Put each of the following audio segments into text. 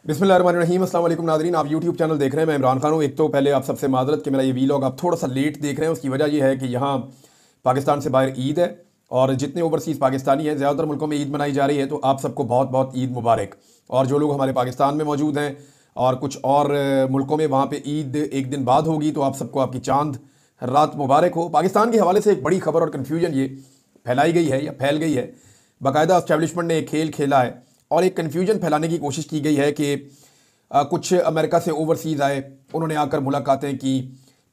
बिस्मिल्लाहिर्रहमानिर्रहीम। अस्सलाम वालेकुम नाज़रीन, आप यूट्यूब चैनल देख रहे हैं। मैं इमरान खान हूँ। एक तो पहले आप सबसे माजरत कि मेरा ये वीलॉग आप थोड़ा सा लेट देख रहे हैं। उसकी वजह यह है कि यहाँ पाकिस्तान से बाहर ईद है और जितने ओवरसीज़ पाकिस्तानी हैं, ज़्यादातर मुल्कों में ईद मनाई जा रही है। तो आप सबको बहुत बहुत ईद मुबारक। और जो लोग हमारे पाकिस्तान में मौजूद हैं और कुछ और मुल्कों में, वहाँ पर ईद एक दिन बाद होगी, तो आप सबको आपकी चांद रात मुबारक हो। पाकिस्तान के हवाले से एक बड़ी खबर और कन्फ्यूजन ये फैलाई गई है या फैल गई है। बाकायदा एस्टेब्लिशमेंट ने एक खेल खेला है और एक कन्फ्यूजन फैलाने की कोशिश की गई है कि कुछ अमेरिका से ओवरसीज़ आए, उन्होंने आकर मुलाकातें की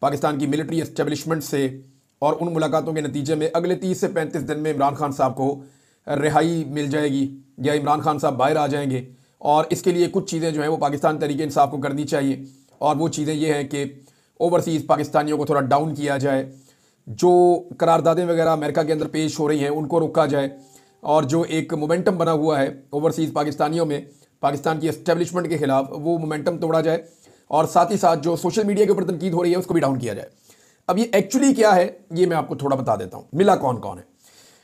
पाकिस्तान की मिलिट्री एस्टेब्लिशमेंट से, और उन मुलाकातों के नतीजे में अगले 30 से 35 दिन में इमरान खान साहब को रिहाई मिल जाएगी या इमरान खान साहब बाहर आ जाएंगे। और इसके लिए कुछ चीज़ें जो हैं वो पाकिस्तान तरीके इंसाफ को करनी चाहिए। और वो चीज़ें ये हैं कि ओवरसीज़ पाकिस्तानियों को थोड़ा डाउन किया जाए, जो करारदादें वगैरह अमेरिका के अंदर पेश हो रही हैं उनको रोका जाए, और जो एक मोमेंटम बना हुआ है ओवरसीज़ पाकिस्तानियों में पाकिस्तान की एस्टेब्लिशमेंट के खिलाफ, वो मोमेंटम तोड़ा जाए। और साथ ही साथ जो सोशल मीडिया के ऊपर तनकीद हो रही है उसको भी डाउन किया जाए। अब ये एक्चुअली क्या है ये मैं आपको थोड़ा बता देता हूँ। मिला कौन कौन है?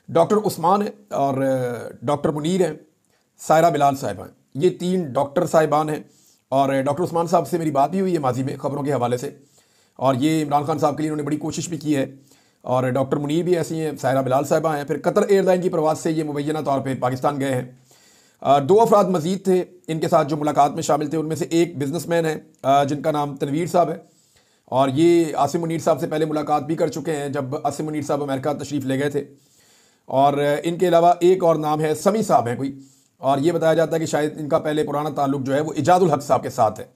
डॉक्टर उस्मान है और डॉक्टर मुनीर है, सायरा बिलाल साहिबा हैं। ये तीन डॉक्टर साहिबान हैं और डॉक्टर उस्मान साहब से मेरी बात भी हुई है माजी में खबरों के हवाले से, और ये इमरान खान साहब के लिए उन्होंने बड़ी कोशिश भी की है। और डॉक्टर मुनीर भी ऐसी हैं, सायरा बिलाल साहिबा हैं। फिर कतर एयरलाइन की प्रवास से ये मुबैना तौर पर पाकिस्तान गए हैं। दो अफराद मजीद थे इनके साथ जो मुलाकात में शामिल थे। उनमें से एक बिजनेसमैन है जिनका नाम तनवीर साहब है, और ये आसिम मुनीर साहब से पहले मुलाकात भी कर चुके हैं जब आसिम मुनीर साहब अमेरिका तशरीफ़ ले गए थे। और इनके अलावा एक और नाम है समी साहब हैं कोई, और ये बताया जाता है कि शायद इनका पहले पुराना ताल्लुक जो है वो इजाजुल हक साहब के साथ है।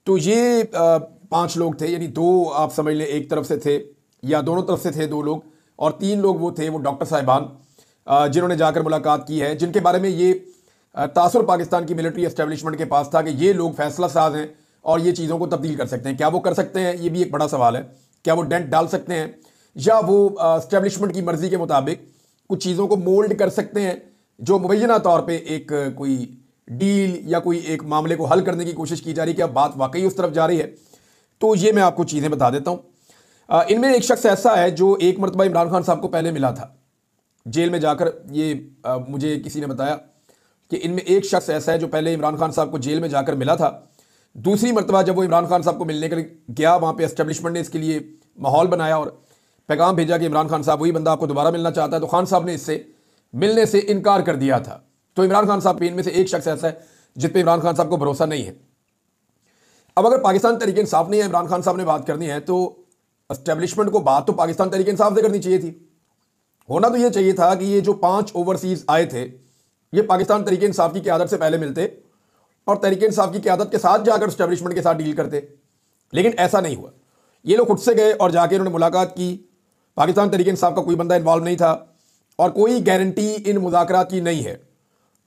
तो ये 5 लोग थे, यानी 2 आप समझ लें एक तरफ से थे या दोनों तरफ से थे 2 लोग, और 3 लोग वो थे वो डॉक्टर साहिबान जिन्होंने जाकर मुलाकात की है, जिनके बारे में ये तासुर पाकिस्तान की मिलिट्री एस्टेब्लिशमेंट के पास था कि ये लोग फैसला साज हैं और ये चीज़ों को तब्दील कर सकते हैं। क्या वो कर सकते हैं, ये भी एक बड़ा सवाल है। क्या वो डेंट डाल सकते हैं या वो एस्टेब्लिशमेंट की मर्जी के मुताबिक कुछ चीज़ों को मोल्ड कर सकते हैं जो मुबैना तौर पे एक कोई डील या कोई एक मामले को हल करने की कोशिश की जा रही है। क्या बात वाकई उस तरफ जा रही है? तो ये मैं आपको चीज़ें बता देता हूँ। इनमें एक शख्स ऐसा है जो एक मरतबा इमरान खान साहब को पहले मिला था जेल में जाकर। ये मुझे किसी ने बताया कि इनमें एक शख्स ऐसा है जो पहले इमरान खान साहब को जेल में जाकर मिला था। दूसरी मरतबा जब वो इमरान खान साहब को मिलने के लिए गया, वहाँ पे एस्टेब्लिशमेंट ने इसके लिए माहौल बनाया और पैगाम भेजा कि इमरान खान साहब वही बंदा आपको दोबारा मिलना चाहता है। तो खान साहब ने इससे मिलने से इनकार कर दिया था। तो इमरान खान साहब इनमें से एक शख्स ऐसा है जिस पर इमरान खान साहब को भरोसा नहीं है। अब अगर पाकिस्तान तरीके इंसाफ नहीं है, इमरान खान साहब ने बात करनी है, तो एस्टेब्लिशमेंट को बात तो पाकिस्तान तरीके इंसाफ से करनी चाहिए थी। होना तो ये चाहिए था कि ये जो 5 ओवरसीज आए थे ये पाकिस्तान तरीके इंसाफ की क़यादत से पहले मिलते और तरीके इंसाफ की क़यादत के साथ जाकर एस्टेब्लिशमेंट के साथ डील करते, लेकिन ऐसा नहीं हुआ। ये लोग खुद से गए और जाके इन्होंने मुलाकात की। पाकिस्तान तरीके इंसाफ का कोई बंदा इन्वॉल्व नहीं था और कोई गारंटी इन मुज़ाकरात की नहीं है।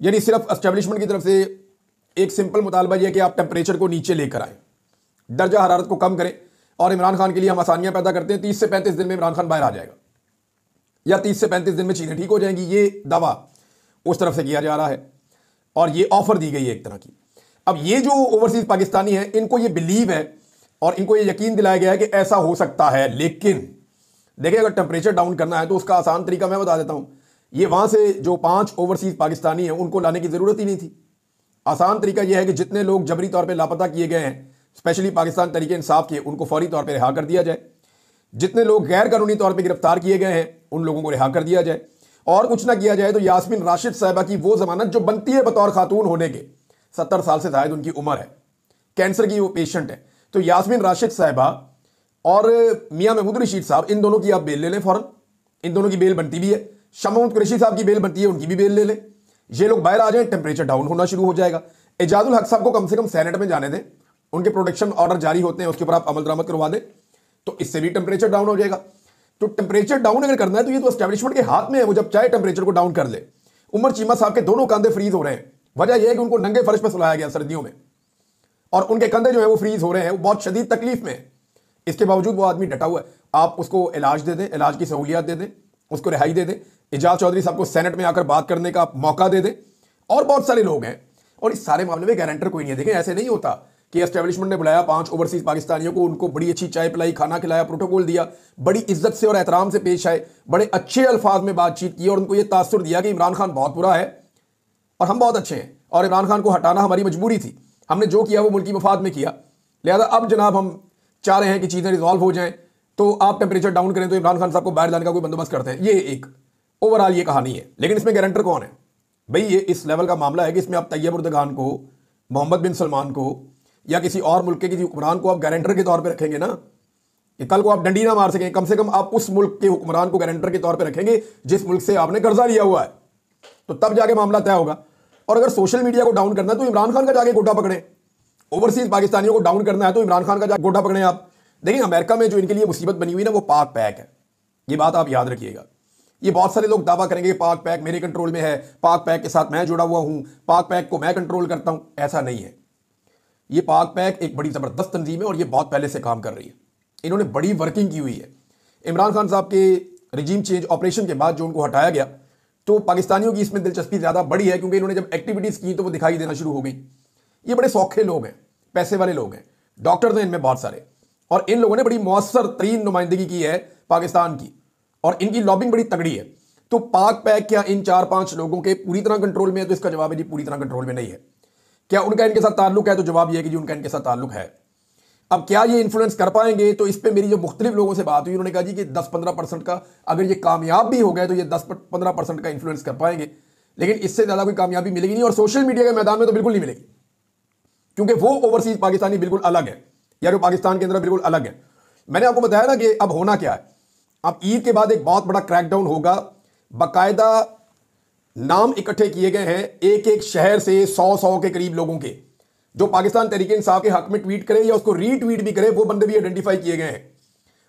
यानी सिर्फ एस्टेब्लिशमेंट की तरफ से एक सिंपल मुतालबा यह है कि आप टेम्परेचर को नीचे लेकर आएँ, दर्जा हरारत को कम करें, और इमरान खान के लिए हम आसानियाँ पैदा करते हैं। 30 से 35 दिन में इमरान खान बाहर आ जाएगा या 30 से 35 दिन में चीज़ें ठीक हो जाएंगी। ये दावा उस तरफ से किया जा रहा है और ये ऑफर दी गई है एक तरह की। अब ये जो ओवरसीज पाकिस्तानी हैं इनको ये बिलीव है और इनको ये यकीन दिलाया गया है कि ऐसा हो सकता है। लेकिन देखिए, अगर टेम्परेचर डाउन करना है तो उसका आसान तरीका मैं बता देता हूं। ये वहां से जो 5 ओवरसीज पाकिस्तानी हैं उनको लाने की जरूरत ही नहीं थी। आसान तरीका यह है कि जितने लोग जबरी तौर पर लापता किए गए हैं, स्पेशली पाकिस्तान तरीके इंसाफ के, उनको फौरी तौर पर रिहा कर दिया जाए। जितने लोग गैर कानूनी तौर पर गिरफ्तार किए गए हैं उन लोगों को रिहा कर दिया जाए। और कुछ ना किया जाए तो यास्मीन राशिद साहिबा की वो जमानत जो बनती है बतौर खातून होने के, 70 साल से जायद उनकी उम्र है, कैंसर की वो पेशेंट है, तो यास्मीन राशिद साहिबा और मियां महमूद रशीद साहब, इन दोनों की आप बेल ले लें फौरन। इन दोनों की बेल बनती भी है। शाह महमूद कुरैशी साहब की बेल बनती है, उनकी भी बेल ले लें। ये लोग बाहर आ जाए, टेम्परेचर डाउन होना शुरू हो जाएगा। एजाजुल हक साहब को कम से कम सेनेट में जाने दें, उनके प्रोटेक्शन ऑर्डर जारी होते हैं, उसके ऊपर आप अमल दरामद करवा दें, तो इससे भी टेम्परेचर डाउन हो जाएगा। तो टेम्परेचर डाउन अगर करना है तो ये तो एस्टेब्लिशमेंट के हाथ में है, वो जब चाहे टेम्परेचर को डाउन कर ले। उमर चीमा साहब के दोनों कंधे फ्रीज हो रहे हैं। वजह यह है कि उनको नंगे फर्श पर सुलाया गया सर्दियों में और उनके कंधे जो है वो फ्रीज हो रहे हैं, वो बहुत शदीद तकलीफ में है। इसके बावजूद वो आदमी डटा हुआ है। आप उसको इलाज दे दें, इलाज की सहूलियत दे दें, उसको रिहाई दे दें, एजाज चौधरी साहब को सेनेट में आकर बात करने का मौका दे दें, और बहुत सारे लोग हैं। और इस सारे मामले में गारंटर कोई नहीं है। देखें, ऐसे नहीं होता कि एस्टेब्लिशमेंट ने बुलाया 5 ओवरसीज पाकिस्तानियों को, उनको बड़ी अच्छी चाय पिलाई, खाना खिलाया, प्रोटोकॉल दिया, बड़ी इज्जत से और एहतराम से पेश आए, बड़े अच्छे अल्फाज में बातचीत की और उनको यह तासुर दिया कि इमरान खान बहुत बुरा है और हम बहुत अच्छे हैं और इमरान खान को हटाना हमारी मजबूरी थी, हमने जो किया वो मुल्की मफाद में किया, लिहाजा अब जनाब हम चाह रहे हैं कि चीज़ें रिजॉल्व हो जाएं, तो आप टेम्परेचर डाउन करें तो इमरान खान साहब को बाहर लाने का कोई बंदोबस्त करते हैं। ये एक ओवरऑल ये कहानी है। लेकिन इसमें गारंटर कौन है भाई? ये इस लेवल का मामला है कि इसमें आप तैयब उर्दगान को, मोहम्मद बिन सलमान को या किसी और मुल्क के किसी हुक्मरान को आप गारंटर के तौर पर रखेंगे ना, कि कल को आप डंडी ना मार सकें। कम से कम आप उस मुल्क के हुक्मरान को गारंटर के तौर पर रखेंगे जिस मुल्क से आपने कर्जा लिया हुआ है, तो तब जाके मामला तय होगा। और अगर सोशल मीडिया को डाउन करना है तो इमरान खान का जाके गोटा पकड़े, ओवरसीज पाकिस्तानियों को डाउन करना है तो इमरान खान का जाके गोटा पकड़े आप। देखिए, अमेरिका में जो इनके लिए मुसीबत बनी हुई ना वो पाक पैक है, ये बात आप याद रखिएगा। ये बहुत सारे लोग दावा करेंगे पाक पैक मेरे कंट्रोल में है, पाक पैक के साथ मैं जुड़ा हुआ हूं, पाक पैक को मैं कंट्रोल करता हूं। ऐसा नहीं है। ये पाक पैक एक बड़ी जबरदस्त तंजीम है और ये बहुत पहले से काम कर रही है। इन्होंने बड़ी वर्किंग की हुई है। इमरान खान साहब के रिजीम चेंज ऑपरेशन के बाद जो उनको हटाया गया, तो पाकिस्तानियों की इसमें दिलचस्पी ज्यादा बढ़ी है, क्योंकि इन्होंने जब एक्टिविटीज की तो वो दिखाई देना शुरू हो गई। ये बड़े सौखे लोग हैं, पैसे वाले लोग हैं, डॉक्टर्स हैं इनमें बहुत सारे, और इन लोगों ने बड़ी मौसर तरीन नुमाइंदगी की है पाकिस्तान की, और इनकी लॉबिंग बड़ी तगड़ी है। तो पाक पैक क्या इन 4-5 लोगों के पूरी तरह कंट्रोल में है? तो इसका जवाब है जी, पूरी तरह कंट्रोल में नहीं है। क्या उनका इनके साथ ताल्लुक है? तो जवाब यह है कि जी उनका इनके साथ ताल्लुक है। अब क्या ये इन्फ्लुएंस कर पाएंगे? तो इस पे मेरी जो मुख्तलिफ लोगों से बात हुई, उन्होंने कहा जी कि 10-15% का, अगर ये कामयाब भी हो गए तो ये 10-15% का इन्फ्लुएंस कर पाएंगे, लेकिन इससे ज्यादा कोई कामयाबी मिलेगी नहीं। और सोशल मीडिया के मैदान में तो बिल्कुल नहीं मिलेगी, क्योंकि वो ओवरसीज पाकिस्तानी बिल्कुल अलग है, या जो पाकिस्तान के अंदर बिल्कुल अलग है। मैंने आपको बताया ना कि अब होना क्या है। अब ईद के बाद एक बहुत बड़ा क्रैकडाउन होगा। बाकायदा नाम इकट्ठे किए गए हैं एक एक शहर से 100 के करीब लोगों के, जो पाकिस्तान तहरीके इंसाफ के हक में ट्वीट करे या उसको रीट्वीट भी करे, वो बंदे भी आइडेंटिफाई किए गए हैं।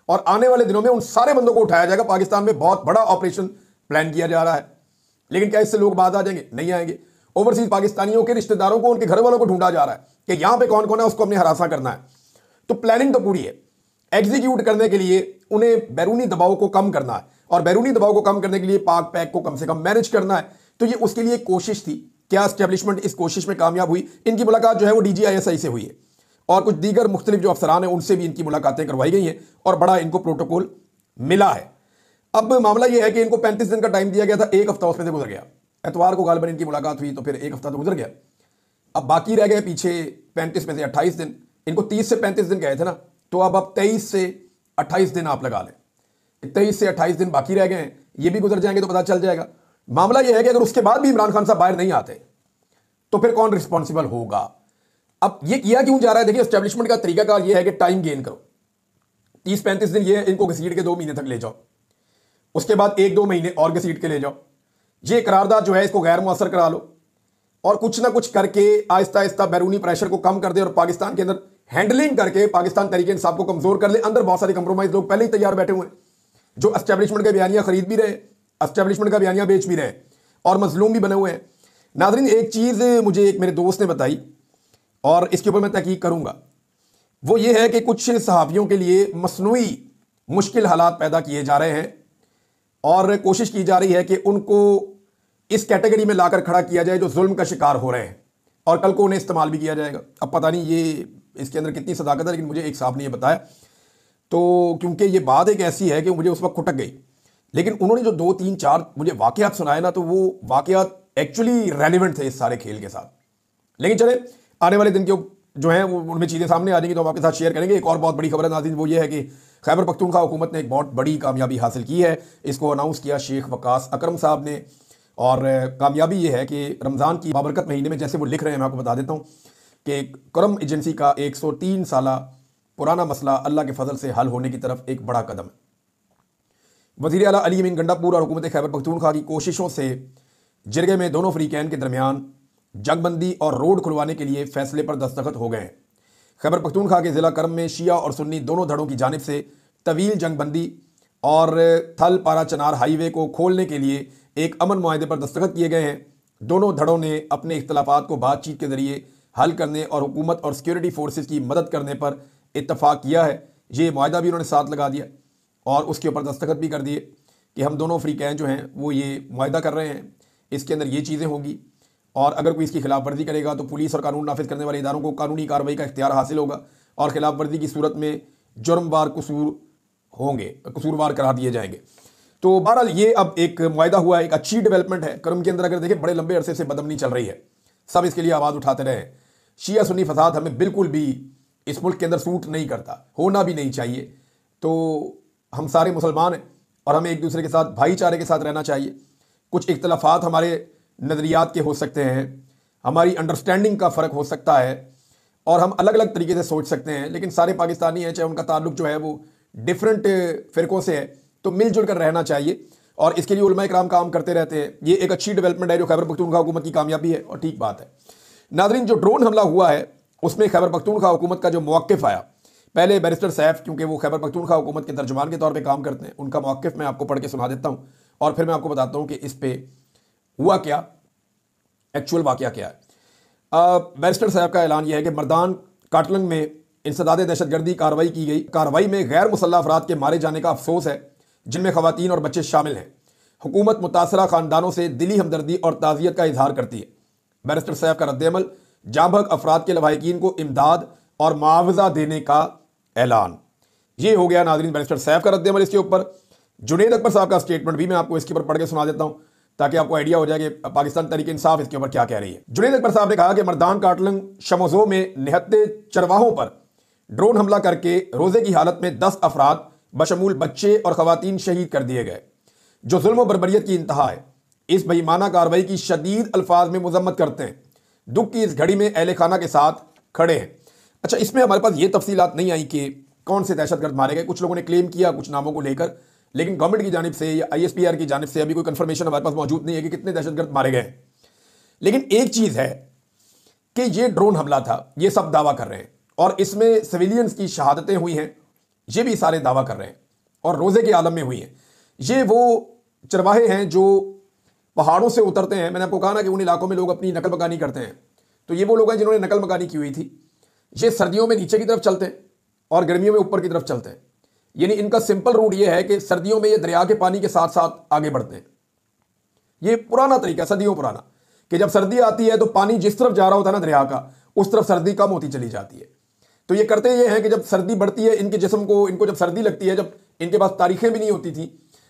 और आने वाले दिनों में उन सारे बंदों को उठाया जाएगा। पाकिस्तान में बहुत बड़ा ऑपरेशन प्लान किया जा रहा है। लेकिन क्या इससे लोग बात आ जाएंगे? नहीं आएंगे। ओवरसीज पाकिस्तानियों के रिश्तेदारों को, उनके घर वालों को ढूंढा जा रहा है कि यहां पे कौन कौन है, उसको अपने हरासा करना है। तो प्लानिंग तो पूरी है। एग्जीक्यूट करने के लिए उन्हें बैरूनी दबाव को कम करना है, और बैरूनी दबाव को कम करने के लिए पाक पैक को कम से कम मैनेज करना है। तो ये उसके लिए कोशिश थी। क्या एस्टेब्लिशमेंट इस कोशिश में कामयाब हुई? इनकी मुलाकात जो है वो DGISI से हुई है, और कुछ दीगर मुख्तलिफ जो अफसरान हैं उनसे भी इनकी मुलाकातें करवाई गई हैं, और बड़ा इनको प्रोटोकॉल मिला है। अब मामला यह है कि इनको 35 दिन का टाइम दिया गया था, एक हफ्ता उसमें से गुजर गया। एतवार को गालिबन इनकी मुलाकात हुई, तो फिर एक हफ्ता तो गुजर गया। अब बाकी रह गए पीछे 35 में से 28 दिन। इनको 30 से 35 दिन गए थे ना, तो अब 23 से 28 दिन आप लगा लें। 23 से 28 दिन बाकी रह गए हैं, ये भी गुजर जाएंगे तो पता चल जाएगा। मामला यह है कि अगर उसके बाद भी इमरान खान साहब बाहर नहीं आते तो फिर कौन रिस्पॉन्सिबल होगा? अब ये किया क्यों जा रहा है? देखिए, एस्टेब्लिशमेंट का तरीकाकार यह है कि टाइम गेन करो। 30-35 दिन ये इनको घसीट के 2 महीने तक ले जाओ, उसके बाद 1-2 महीने और घसीट के ले जाओ। ये करारदाद जो है इसको गैर मुअस्सर करा लो, और कुछ ना कुछ करके आहिस्ता आहिस्ता बैरूनी प्रेशर को कम कर दे, और पाकिस्तान के अंदर हैंडलिंग करके पाकिस्तान तरीके इंसाफ को कमजोर कर ले। अंदर बहुत सारे कंप्रोमाइज लोग पहले ही तैयार बैठे हुए हैं, जो एस्टेब्लिशमेंट के बयानियां खरीद भी रहे, एस्टेब्लिशमेंट का बयानियां बेच भी रहे, और मजलूम भी बने हुए हैं। नाज़रीन, एक चीज़ मुझे एक मेरे दोस्त ने बताई, और इसके ऊपर मैं तहकीक करूंगा। वो ये है कि कुछ सहाफ़ियों के लिए मसनूई मुश्किल हालात पैदा किए जा रहे हैं, और कोशिश की जा रही है कि उनको इस कैटेगरी में लाकर खड़ा किया जाए जो जुल्म का शिकार हो रहे हैं, और कल को उन्हें इस्तेमाल भी किया जाएगा। अब पता नहीं ये इसके अंदर कितनी सदाकत है, लेकिन मुझे एक साहब ने ये बताया, तो क्योंकि ये बात एक ऐसी है कि मुझे उस वक्त खुटक गई। लेकिन उन्होंने जो 2-3-4 मुझे वाकयात सुनाए ना, तो वो वाकयात एक्चुअली रेलिवेंट थे इस सारे खेल के साथ। लेकिन चले, आने वाले दिन के जो है वो उनमें चीज़ें सामने आ जाएंगी तो हम आपके साथ शेयर करेंगे। एक और बहुत बड़ी खबर है नाज़रीन, वो ये है कि खैबर पख्तूनख्वा हुकूमत ने एक बहुत बड़ी कामयाबी हासिल की है। इसको अनाउंस किया शेख वकास अकरम साहब ने, और कामयाबी ये है कि रमज़ान की बाबरकत महीने में, जैसे वो लिख रहे हैं, मैं आपको बता देता हूँ कि करम एजेंसी का 103 साला पुराना मसला अल्लाह के फजल से हल होने की तरफ एक बड़ा कदम है। वज़ीर आला अली अमीन गंडापुर और हुकूमत खैबर पख्तूनख्वा की कोशिशों से जिरगे में दोनों फ्रीकैन के दरमियान जंगबंदी और रोड खुलवाने के लिए फैसले पर दस्तखत हो गए हैं। खैबर पख्तूनख्वा के ज़िला करम में शिया और सुन्नी दोनों धड़ों की जानिब से तवील जंगबंदी और थल पारा चनार हाईवे को खोलने के लिए एक अमन मुआहदे पर दस्तखत किए गए हैं। दोनों धड़ों ने अपने इख्तलाफात को बातचीत के ज़रिए हल करने और हुकूमत और सिक्योरिटी फोर्सेस की मदद करने पर इत्तफाक किया है। ये मुआहदा भी उन्होंने साथ लगा दिया और उसके ऊपर दस्तखत भी कर दिए कि हम दोनों फ्रीकैन जो हैं वो ये मुआहदा कर रहे हैं, इसके अंदर ये चीज़ें होंगी, और अगर कोई इसकी खिलाफ वर्जी करेगा तो पुलिस और कानून नाफिज करने वाले इदारों को कानूनी कार्रवाई का इख्तियार हासिल होगा, और खिलाफ वर्जी की सूरत में जुर्मवार कसूरवार करार दिए जाएंगे। तो बहरहाल ये अब एक मुआहदा हुआ, एक अच्छी डेवलपमेंट है। करम के अंदर अगर देखें बड़े लंबे अरसे से बदअमनी चल रही है, सब इसके लिए आवाज़ उठाते रहे। शिया सुन्नी फसाद हमें बिल्कुल भी इस मुल्क के अंदर सूट नहीं करता, होना भी नहीं चाहिए। तो हम सारे मुसलमान हैं और हमें एक दूसरे के साथ भाईचारे के साथ रहना चाहिए। कुछ इख्तलाफात हमारे नज़रियात के हो सकते हैं, हमारी अंडरस्टैंडिंग का फ़र्क हो सकता है और हम अलग अलग तरीके से सोच सकते हैं, लेकिन सारे पाकिस्तानी हैं, चाहे उनका ताल्लुक जो है वो डिफरेंट फ़िरकों से है, तो मिलजुल कर रहना चाहिए और इसके लिए उलमा इकराम काम करते रहते हैं। ये एक अच्छी डेवलपमेंट है जो खैबर पख्तूनख्वा हुकूमत की कामयाबी है और ठीक बात है। नाज़रीन, जो ड्रोन हमला हुआ है उसमें खैबर पख्तूनख्वा हुकूमत का जो मौक़िफ़ आया, पहले बैरिस्टर सैफ, क्योंकि वो खैबर पख्तूनख्वा हुकूमत के तर्जुमान के तौर पे काम करते हैं, उनका मौक़िफ़ मैं आपको पढ़ के सुना देता हूँ और फिर मैं आपको बताता हूँ कि इस पे हुआ क्या, एक्चुअल वाक़या क्या है। बैरिस्टर साहब का ऐलान यह है कि मर्दान काटलंग में इंसदाद दहशतगर्दी कार्रवाई की गई। कार्रवाई में गैर मुसल्लह अफराद के मारे जाने का अफसोस है, जिनमें ख़वातीन और बच्चे शामिल हैं। हुकूमत मुतासरा ख़ानदानों से दिली हमदर्दी और ताज़ियत का इजहार करती है। बैरिस्टर साहब का रद्दअमल, जाँबहक अफराद के लवाहिकीन को इमदाद और मुआवजा देने का ऐलान। ये हो गया नाज़रीन बैरिस्टर साहब का रद्दअमल इसके ऊपर। जुनैद अकबर साहब का स्टेटमेंट भी मैं आपको इसके ऊपर पढ़ के सुना देता हूँ ताकि आपको आइडिया हो जाए कि पाकिस्तान तहरीक इंसाफ इसके ऊपर क्या कह रही है। जुनैद अकबर साहब ने कहा कि मर्दान काटलंग शमोजो में निहत्ते चरवाहों पर ड्रोन हमला करके रोजे की हालत में 10 अफराद बशमूल बच्चे और खवातीन शहीद कर दिए गए, जो जुल्म और बर्बरियत की इंतहा है। इस बेईमाना कार्रवाई की शदीद अल्फाज में मुजम्मत करते हैं। दुख की इस घड़ी में अहले खाना के साथ खड़े हैं। अच्छा, इसमें हमारे पास ये तफसीलात नहीं आई कि कौन से दहशतगर्द मारे गए। कुछ लोगों ने क्लेम किया कुछ नामों को लेकर, लेकिन गवर्नमेंट की जानिब से या ISPR की जानिब से अभी कोई कंफर्मेशन हमारे पास मौजूद नहीं है कि कितने दहशतगर्द मारे गए। लेकिन एक चीज़ है कि ये ड्रोन हमला था, ये सब दावा कर रहे हैं और इसमें सिविलियंस की शहादतें हुई हैं, ये भी सारे दावा कर रहे हैं और रोज़े के आलम में हुई हैं। ये वो चरवाहे हैं जो पहाड़ों से उतरते हैं। मैंने आपको कहा ना कि उन इलाकों में लोग अपनी नकल मकानी करते हैं, तो ये वो लोग हैं जिन्होंने नकल मकानी की हुई थी। ये सर्दियों में नीचे की तरफ चलते हैं और गर्मियों में ऊपर की तरफ चलते हैं। यानी इनका सिंपल रूट ये है कि सर्दियों में ये दरिया के पानी के साथ साथ आगे बढ़ते हैं। ये पुराना तरीका, सदियों पुराना, कि जब सर्दी आती है तो पानी जिस तरफ जा रहा होता है ना दरिया का, उस तरफ सर्दी कम होती चली जाती है। तो ये करते ये हैं कि जब सर्दी बढ़ती है इनके जिस्म को, इनको जब सर्दी लगती है, जब इनके पास तारीखें भी नहीं होती थी,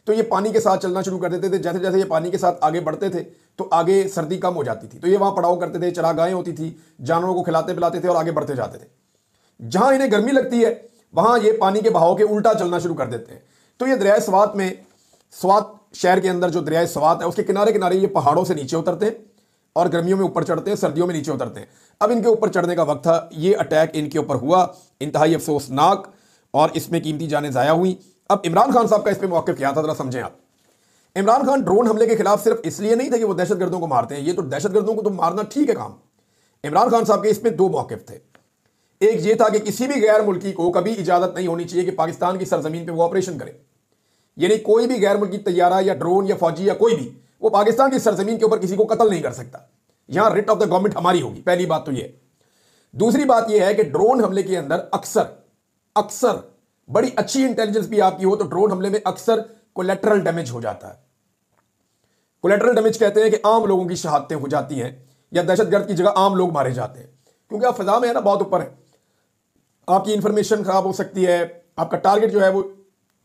तो ये पानी के साथ चलना शुरू कर देते थे। जैसे जैसे ये पानी के साथ आगे बढ़ते थे तो आगे सर्दी कम हो जाती थी, तो ये वहाँ पड़ाव करते थे, चरागाहें होती थी, जानवरों को खिलाते पिलाते थे और आगे बढ़ते जाते थे। जहाँ इन्हें गर्मी लगती है वहाँ ये पानी के बहाव के उल्टा चलना शुरू कर देते हैं। तो ये दरियाए स्वात में, स्वात शहर के अंदर जो दरियाए स्वात है उसके किनारे किनारे ये पहाड़ों से नीचे उतरते हैं और गर्मियों में ऊपर चढ़ते हैं, सर्दियों में नीचे उतरते हैं। अब इनके ऊपर चढ़ने का वक्त था, ये अटैक इनके ऊपर हुआ, इंतहाई अफसोसनाक, और इसमें कीमती जानें ज़ाया हुई। अब इमरान खान साहब का इस पर मौक़िफ़ क्या था, ज़रा समझें आप। इमरान खान ड्रोन हमले के खिलाफ सिर्फ इसलिए नहीं थे कि वो दहशतगर्दों को मारते हैं, ये तो दहशतगर्दों को तो मारना ठीक है काम। इमरान खान साहब के इसमें दो मौक़िफ़ थे। एक ये था कि किसी भी गैर मुल्की को कभी इजाज़त नहीं होनी चाहिए कि पाकिस्तान की सरजमीन पर वो ऑपरेशन करे। यानी कोई भी गैर मुल्की तैयारा या ड्रोन या फौजी या कोई भी वो पाकिस्तान की सरजमीन के ऊपर किसी को कत्ल नहीं कर सकता। यहां रिट ऑफ द गवर्नमेंट हमारी होगी, पहली बात तो ये। दूसरी बात यह है कि ड्रोन हमले के अंदर अक्सर बड़ी अच्छी इंटेलिजेंस भी आपकी हो तो ड्रोन हमले में अक्सर कोलेटरल डैमेज हो जाता है। कोलेटरल डैमेज कहते हैं कि आम लोगों की शहादतें हो जाती हैं या दहशतगर्द की जगह आम लोग मारे जाते हैं, क्योंकि आप फिजा में है ना, बहुत ऊपर है, आपकी इंफॉर्मेशन खराब हो सकती है, आपका टारगेट जो है वो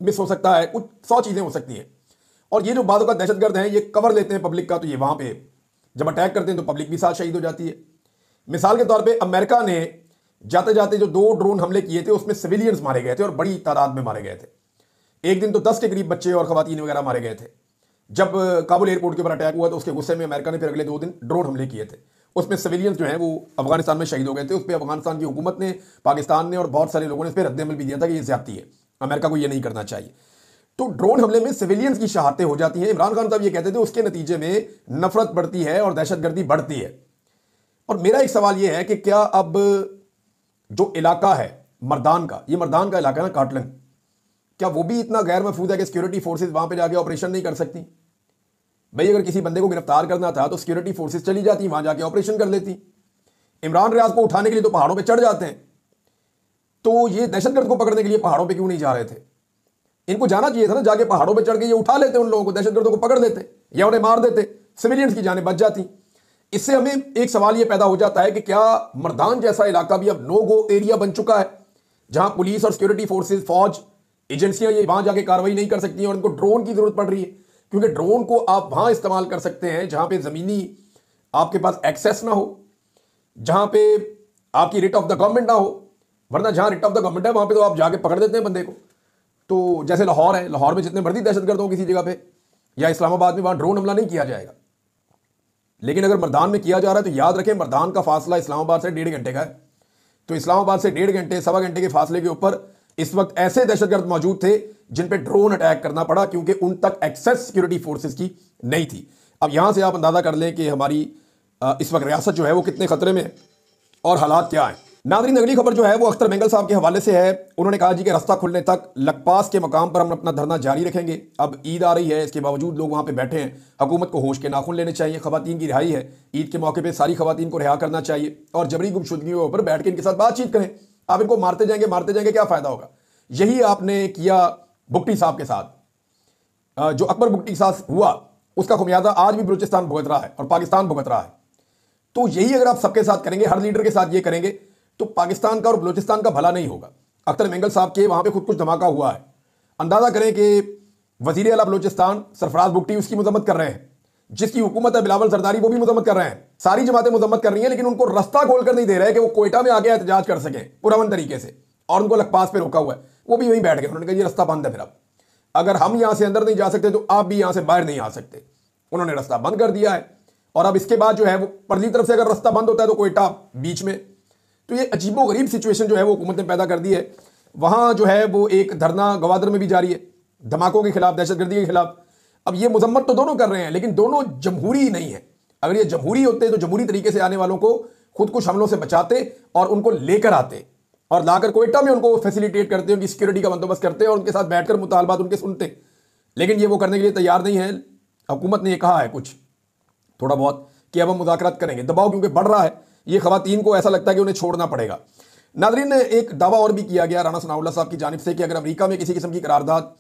मिस हो सकता है, कुछ 100 चीजें हो सकती हैं। और ये जो बातों का दहशतगर्द हैं ये कवर लेते हैं पब्लिक का, तो ये वहां पे जब अटैक करते हैं तो पब्लिक भी साथ शहीद हो जाती है। मिसाल के तौर पे अमेरिका ने जाते जाते जो 2 ड्रोन हमले किए थे उसमें सिविलियंस मारे गए थे और बड़ी तादाद में मारे गए थे। एक दिन तो 10 के करीब बच्चे और खवातीन वगैरह मारे गए थे। जब काबुल एयरपोर्ट के ऊपर अटैक हुआ तो उसके गुस्से में अमेरिका ने फिर अगले 2 दिन ड्रोन हमले किए थे। उसमें सिविलियंस जो हैं वो अफगानिस्तान में शहीद हो गए थे। उस पर अफगानिस्तान की हुकूमत ने, पाकिस्तान ने और बहुत सारे लोगों ने इस पर रद्दअमल भी दिया था कि ये ज्यादती है, अमेरिका को ये नहीं करना चाहिए। तो ड्रोन हमले में सिविलियंस की शहादतें हो जाती हैं। इमरान खान साहब ये कहते थे उसके नतीजे में नफरत बढ़ती है और दहशतगर्दी बढ़ती है। और मेरा एक सवाल ये है कि क्या अब जो इलाका है मर्दान का, ये मर्दान का इलाका है ना काटलंग, क्या वो भी इतना गैर महफूज है कि सिक्योरिटी फोर्सेज वहां पे जाके ऑपरेशन नहीं कर सकती? भाई अगर किसी बंदे को गिरफ्तार करना था तो सिक्योरिटी फोर्सेज चली जाती, वहां जाके ऑपरेशन कर लेती। इमरान रियाज को उठाने के लिए तो पहाड़ों पर चढ़ जाते हैं, तो ये दहशतगर्द को पकड़ने के लिए पहाड़ों पर क्यों नहीं जा रहे थे? इनको जाना चाहिए था ना, जाके पहाड़ों पे चढ़ के ये उठा लेते, उन लोगों को, दहशतगर्दों को पकड़ लेते या उन्हें मार देते, सिविलियंस की जानें बच जाती। इससे हमें एक सवाल ये पैदा हो जाता है कि क्या मर्दान जैसा इलाका भी अब नो गो एरिया बन चुका है, जहां पुलिस और सिक्योरिटी फोर्सेज, फौज एजेंसियां ये वहां जाके कार्रवाई नहीं कर सकती और उनको ड्रोन की जरूरत पड़ रही है? क्योंकि ड्रोन को आप वहां इस्तेमाल कर सकते हैं जहां पे जमीनी आपके पास एक्सेस ना हो, जहां पे आपकी रिट ऑफ द गवर्नमेंट ना हो, वरना जहां रिट ऑफ द गवर्नमेंट है वहां पे तो आप जाके पकड़ देते हैं बंदे को। तो जैसे लाहौर है, लाहौर में जितने मर्जी दहशतगर्द हो किसी जगह पे, या इस्लामाबाद में, वहां ड्रोन हमला नहीं किया जाएगा। लेकिन अगर मर्दान में किया जा रहा है तो याद रखें, मर्दान का फासला इस्लामाबाद से 1.5 घंटे का है। तो इस्लामाबाद से 1.5 घंटे, 1.25 घंटे के फासले के ऊपर इस वक्त ऐसे दहशतगर्द मौजूद थे जिन पे ड्रोन अटैक करना पड़ा, क्योंकि उन तक एक्सेस सिक्योरिटी फोर्सेस की नहीं थी। अब यहां से आप अंदाजा कर लें कि हमारी इस वक्त रियासत जो है वो कितने खतरे में है और हालात क्या है। नाज़रीन, अगली खबर जो है वो अख्तर मेंगल साहब के हवाले से है। उन्होंने कहा जी कि रास्ता खुलने तक लकपास के मकाम पर हम अपना धरना जारी रखेंगे। अब ईद आ रही है, इसके बावजूद लोग वहां पे बैठे हैं। हुकूमत को होश के नाखून लेने चाहिए। खवातीन की रिहाई है, ईद के मौके पर सारी खवातीन को रिहा करना चाहिए और जबरी गुमशुदगियों पर बैठ के इनके साथ बातचीत करें। आप इनको मारते जाएंगे, क्या फायदा होगा। यही आपने किया भुट्टी साहब के साथ। जो अकबर भुट्टी के साथ हुआ उसका खुमियाजा आज भी बलूचिस्तान भुगत रहा है और पाकिस्तान भुगत रहा है। तो यही अगर आप सबके साथ करेंगे, हर लीडर के साथ ये करेंगे, तो पाकिस्तान का और बलूचिस्तान का भला नहीं होगा। अख्तर मेंगल साहब के वहां पे खुद कुछ धमाका हुआ है। अंदाजा करें कि वजीर आला बलूचिस्तान सरफराज भुट्टी उसकी मजम्मत कर रहे हैं, जिसकी हुकूमत है बिलावल जरदारी वो भी मजम्मत कर रहे हैं। सारी जमातें मजम्मत कर रही हैं, लेकिन उनको रास्ता खोलकर नहीं दे रहे कि वो कोयटा में आके एहतजाज कर सकें पुरअमन तरीके से। और उनको लकपास पे रोका हुआ है, वो भी वहीं बैठ गए। उन्होंने कहा ये रास्ता बंद है, फिर अब अगर हम यहां से अंदर नहीं जा सकते तो आप भी यहां से बाहर नहीं आ सकते। उन्होंने रास्ता बंद कर दिया है। और अब इसके बाद जो है वो परली तरफ से अगर रास्ता बंद होता है तो कोयटा बीच में। तो ये अजीबो गरीब सिचुएशन जो है वो हुकूमत ने पैदा कर दी है। वहां जो है वो एक धरना गवादर में भी जारी है, धमाकों के खिलाफ, दहशतगर्दी के खिलाफ। अब ये मजम्मत तो दोनों कर रहे हैं, लेकिन दोनों जमहूरी नहीं है। अगर ये जमहूरी होते तो जमहूरी तरीके से आने वालों को खुद कुछ हमलों से बचाते और उनको लेकर आते और लाकर कोयटा में उनको फैसिलिटेट करते, उनकी सिक्योरिटी का बंदोबस्त करते और उनके साथ बैठकर मुतालबात उनके सुनते। लेकिन ये वो करने के लिए तैयार नहीं है। हुकूमत ने ये कहा है कुछ थोड़ा बहुत कि अब हम मुज़ाकरात करेंगे। दबाव क्योंकि बढ़ रहा है, ये खवातीन को ऐसा लगता है कि उन्हें छोड़ना पड़ेगा। नाज़रीन, एक दावा और भी किया गया राना सनाउल्लाह साहब की जानिब से कि अगर अमेरिका में किसी किस्म की करारदाद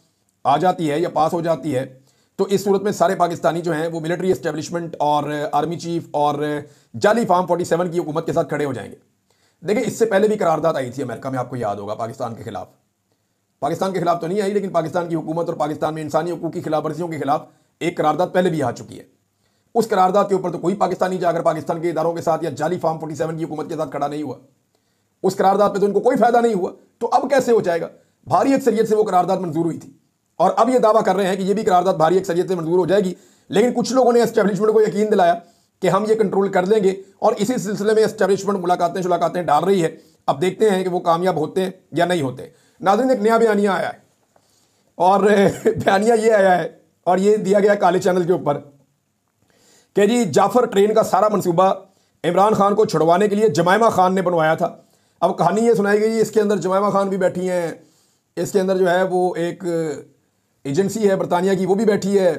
आ जाती है या पास हो जाती है तो इस सूरत में सारे पाकिस्तानी जो हैं वो मिलिट्री एस्टेब्लिशमेंट और आर्मी चीफ और जाली फार्म 47 की हुकूमत के साथ खड़े हो जाएंगे। देखिए, इससे पहले भी करारदाद आई थी अमेरिका में, आपको याद होगा, पाकिस्तान के खिलाफ। पाकिस्तान के खिलाफ तो नहीं आई, लेकिन पाकिस्तान की हुकूमत और पाकिस्तान में इंसानी हकूक़ की खिलाफ वर्जियों के खिलाफ एक करारदाद पहले भी आ चुकी है। उस करारदाद के ऊपर तो कोई पाकिस्तानी जाकर पाकिस्तान के इदारों के साथ या जाली फार्म 47 की हुकूमत के साथ खड़ा नहीं हुआ। उस करारदाद पे तो इनको कोई फायदा नहीं हुआ, तो अब कैसे हो जाएगा। भारी अक्सरियत से वो करारदाद मंजूर हुई थी और अब ये दावा कर रहे हैं कि ये भी करारदाद भारी अक्सरियत से मंजूर हो जाएगी। लेकिन कुछ लोगों ने एस्टेब्लिशमेंट को यकीन दिलाया कि हम ये कंट्रोल कर लेंगे और इसी सिलसिले में एस्टेब्लिशमेंट मुलाकातें डाल रही है। अब देखते हैं कि वो कामयाब होते हैं या नहीं होते। नाज़रीन, एक नया बयानिया आया है और बयानिया ये आया है और ये दिया गया काले चैनल के ऊपर कि जी जाफर ट्रेन का सारा मंसूबा इमरान खान को छुड़वाने के लिए जमायमा खान ने बनवाया था। अब कहानी ये सुनाई गई, इसके अंदर जमायमा खान भी बैठी हैं, इसके अंदर जो है वो एक एजेंसी है बरतानिया की वो भी बैठी है,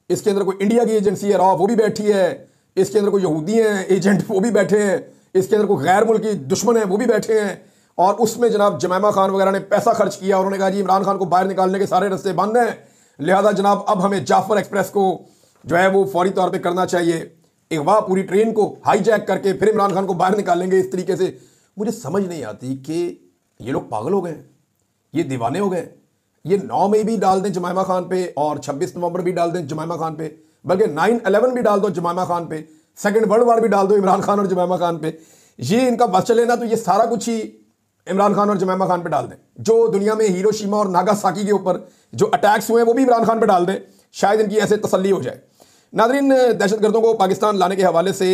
इसके अंदर कोई इंडिया की एजेंसी है रॉ वो भी बैठी है, इसके अंदर कोई यहूदी हैं एजेंट वो भी बैठे हैं, इसके अंदर कोई गैर मुल्की दुश्मन है वो भी बैठे हैं। और उसमें जनाब जमायमा खान वगैरह ने पैसा खर्च किया। उन्होंने कहा जी इमरान खान को बाहर निकालने के सारे रास्ते बंद हैं, लिहाजा जनाब अब हमें जाफर एक्सप्रेस को जो है वो फौरी तौर पे करना चाहिए। एक वाह पूरी ट्रेन को हाईजैक करके फिर इमरान खान को बाहर निकालेंगे इस तरीके से। मुझे समझ नहीं आती कि ये लोग पागल हो गए, ये दीवाने हो गए। ये 9 मई भी डाल दें जमायमा खान पे और 26 नवंबर भी डाल दें जमायमा खान पे, बल्कि 9/11 भी डाल दो जमायमा खान पे, सेकेंड वर्ल्ड वार भी डाल दो इमरान खान और जमायमा खान पे। ये इनका बस चले ना तो ये सारा कुछ ही इमरान खान और जमायमा खान पे डाल दें। जो दुनिया में हिरोशिमा और नागासाकी के ऊपर जो अटैक्स हुए वो भी इमरान खान पे डाल दें, शायद इनकी ऐसे तसल्ली हो जाए। नाज़रीन, दहशतगर्दों को पाकिस्तान लाने के हवाले से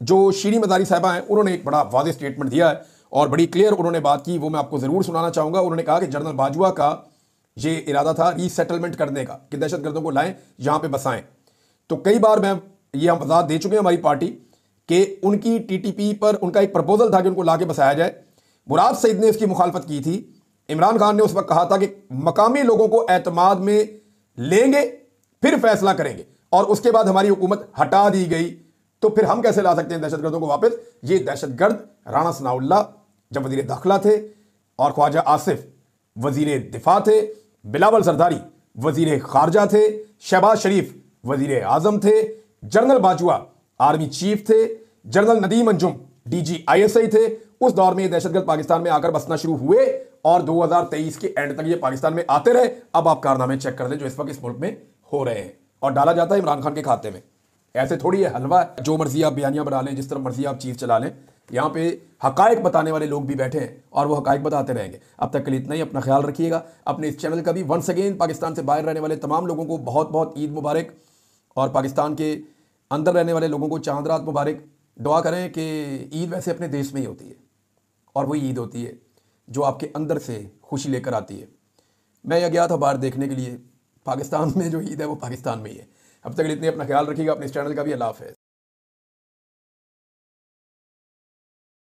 जो शीरी मज़ारी साहिबा हैं उन्होंने एक बड़ा वाज़ेह स्टेटमेंट दिया है और बड़ी क्लियर उन्होंने बात की, वो मैं आपको ज़रूर सुनाना चाहूँगा। उन्होंने कहा कि जनरल बाजवा का ये इरादा था रीसेटलमेंट करने का, कि दहशतगर्दों को लाएं यहाँ पे बसाएं। तो कई बार मैं ये हम वजाहत दे चुके हैं हमारी पार्टी कि उनकी टीटीपी पर उनका एक प्रपोजल था कि उनको ला के बसाया जाए। मुराद सईद ने इसकी मुखालफत की थी। इमरान खान ने उस वक्त कहा था कि मकामी लोगों को एतमाद में लेंगे फिर फैसला करेंगे, और उसके बाद हमारी हुकूमत हटा दी गई। तो फिर हम कैसे ला सकते हैं दहशतगर्दों को वापस। ये दहशतगर्द राणा सनाउल्लाह जब वजीर दाखिला थे, और ख्वाजा आसिफ वजीर दिफा थे, बिलावल जरदारी वजीर खारजा थे, शहबाज शरीफ वजीर आजम थे, जनरल बाजवा आर्मी चीफ थे, जनरल नदीम अंजुम DG/ISI थे। उस दौर में ये दहशतगर्द पाकिस्तान में आकर बसना शुरू हुए और 2023 के एंड तक ये पाकिस्तान में आते रहे। अब आप कारनामे चेक कर लें जो इस वक्त इस मुल्क में हो रहे हैं, और डाला जाता है इमरान खान के खाते में। ऐसे थोड़ी है हलवा, जो मर्जी आप बयानियां बना लें, जिस तरह मर्जी आप चीज चला लें, यहाँ पे हकायक बताने वाले लोग भी बैठे हैं और वो हकायक बताते रहेंगे। अब तक के लिए इतना ही। अपना ख्याल रखिएगा। अपने इस चैनल का भी वंस अगेन पाकिस्तान से बाहर रहने वाले तमाम लोगों को बहुत बहुत ईद मुबारक, और पाकिस्तान के अंदर रहने वाले लोगों को चांद रात मुबारक। दुआ करें कि ईद वैसे अपने देश में ही होती है और वही ईद होती है जो आपके अंदर से खुशी लेकर आती है। मैं यह गया था बाहर देखने के लिए, पाकिस्तान में जो ईद है वो पाकिस्तान में ही है। अब तक के लिए इतने। अपना ख्याल रखिएगा। अपने इस चैनल का भी। अल्लाह हाफ़िज़।